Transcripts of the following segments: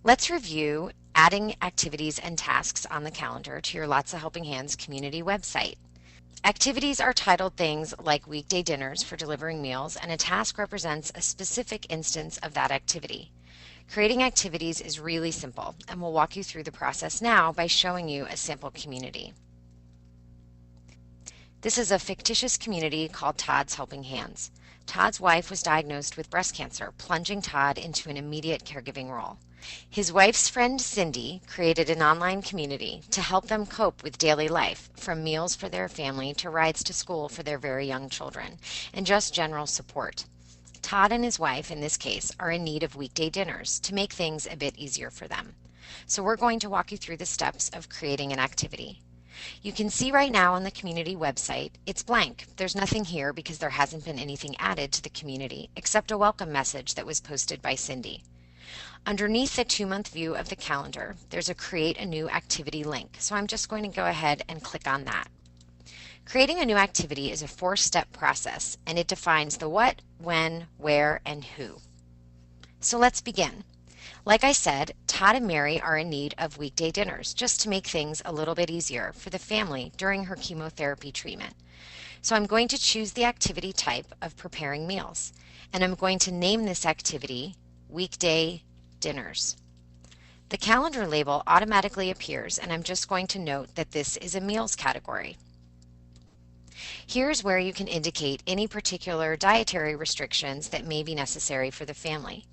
Let's review adding activities and tasks on the calendar to your Lotsa Helping Hands community website. Activities are titled things like weekday dinners for delivering meals, and a task represents a specific instance of that activity. Creating activities is really simple, and we'll walk you through the process now by showing you a sample community. This is a fictitious community called Todd's Helping Hands. Todd's wife was diagnosed with breast cancer, plunging Todd into an immediate caregiving role. His wife's friend Cindy created an online community to help them cope with daily life, from meals for their family to rides to school for their very young children, and just general support. Todd and his wife, in this case, are in need of weekday dinners to make things a bit easier for them. So we're going to walk you through the steps of creating an activity. You can see right now on the community website, it's blank. There's nothing here because there hasn't been anything added to the community except a welcome message that was posted by Cindy. Underneath the 2-month view of the calendar, there's a Create a New Activity link, so I'm just going to go ahead and click on that. Creating a new activity is a 4-step process, and it defines the what, when, where, and who. So let's begin. Like I said, Todd and Mary are in need of weekday dinners just to make things a little bit easier for the family during her chemotherapy treatment. So I'm going to choose the activity type of preparing meals, and I'm going to name this activity Weekday Dinners. The calendar label automatically appears, and I'm just going to note that this is a meals category. Here's where you can indicate any particular dietary restrictions that may be necessary for the family.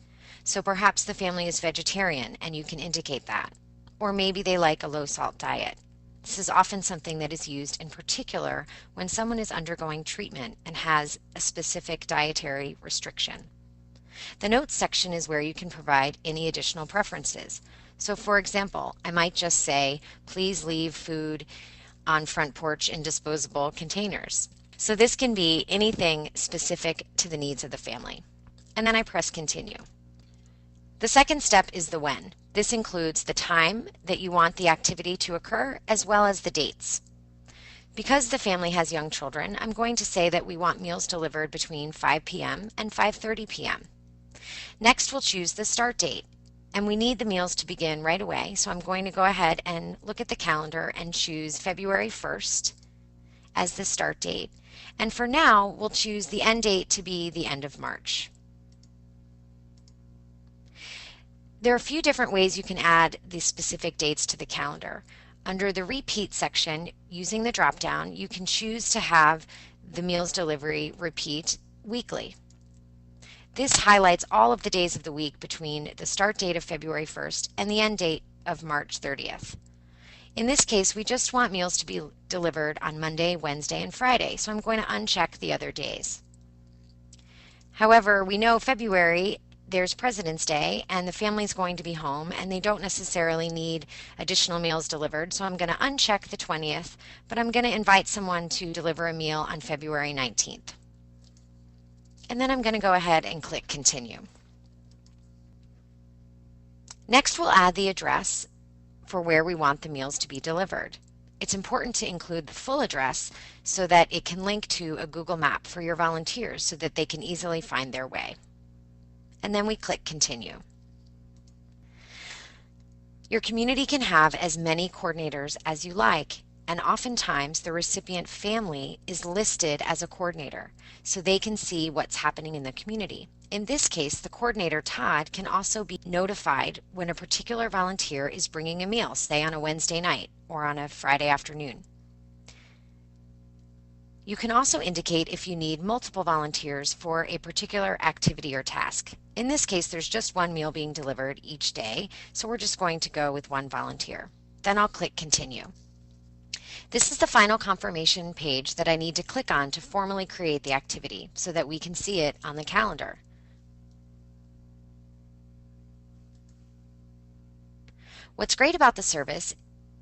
So perhaps the family is vegetarian and you can indicate that. Or maybe they like a low-salt diet. This is often something that is used in particular when someone is undergoing treatment and has a specific dietary restriction. The notes section is where you can provide any additional preferences. So for example, I might just say, please leave food on front porch in disposable containers. So this can be anything specific to the needs of the family. And then I press continue. The second step is the when. This includes the time that you want the activity to occur as well as the dates. Because the family has young children, I'm going to say that we want meals delivered between 5 p.m. and 5:30 p.m. Next, we'll choose the start date, and we need the meals to begin right away, so I'm going to go ahead and look at the calendar and choose February 1st as the start date. And for now, we'll choose the end date to be the end of March. There are a few different ways you can add the specific dates to the calendar. Under the repeat section, using the drop-down, you can choose to have the meals delivery repeat weekly. This highlights all of the days of the week between the start date of February 1st and the end date of March 30th. In this case, we just want meals to be delivered on Monday, Wednesday, and Friday, so I'm going to uncheck the other days. However, we know February, there's President's Day, and the family's going to be home, and they don't necessarily need additional meals delivered, so I'm going to uncheck the 20th, but I'm going to invite someone to deliver a meal on February 19th. And then I'm going to go ahead and click continue. Next, we'll add the address for where we want the meals to be delivered. It's important to include the full address so that it can link to a Google map for your volunteers so that they can easily find their way. And then we click continue. Your community can have as many coordinators as you like, and oftentimes the recipient family is listed as a coordinator so they can see what's happening in the community. In this case, the coordinator, Todd, can also be notified when a particular volunteer is bringing a meal, say on a Wednesday night or on a Friday afternoon. You can also indicate if you need multiple volunteers for a particular activity or task. In this case, there's just one meal being delivered each day, so we're just going to go with one volunteer. Then I'll click continue. This is the final confirmation page that I need to click on to formally create the activity so that we can see it on the calendar. What's great about the service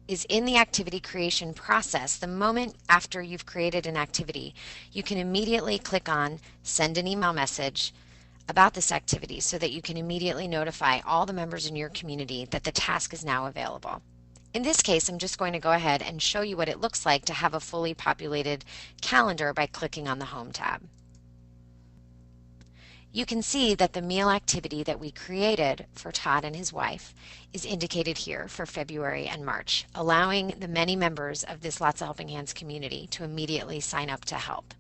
is in the activity creation process, the moment after you've created an activity, you can immediately click on send an email message about this activity so that you can immediately notify all the members in your community that the task is now available. In this case, I'm just going to go ahead and show you what it looks like to have a fully populated calendar by clicking on the Home tab. You can see that the meal activity that we created for Todd and his wife is indicated here for February and March, allowing the many members of this Lots of Helping Hands community to immediately sign up to help.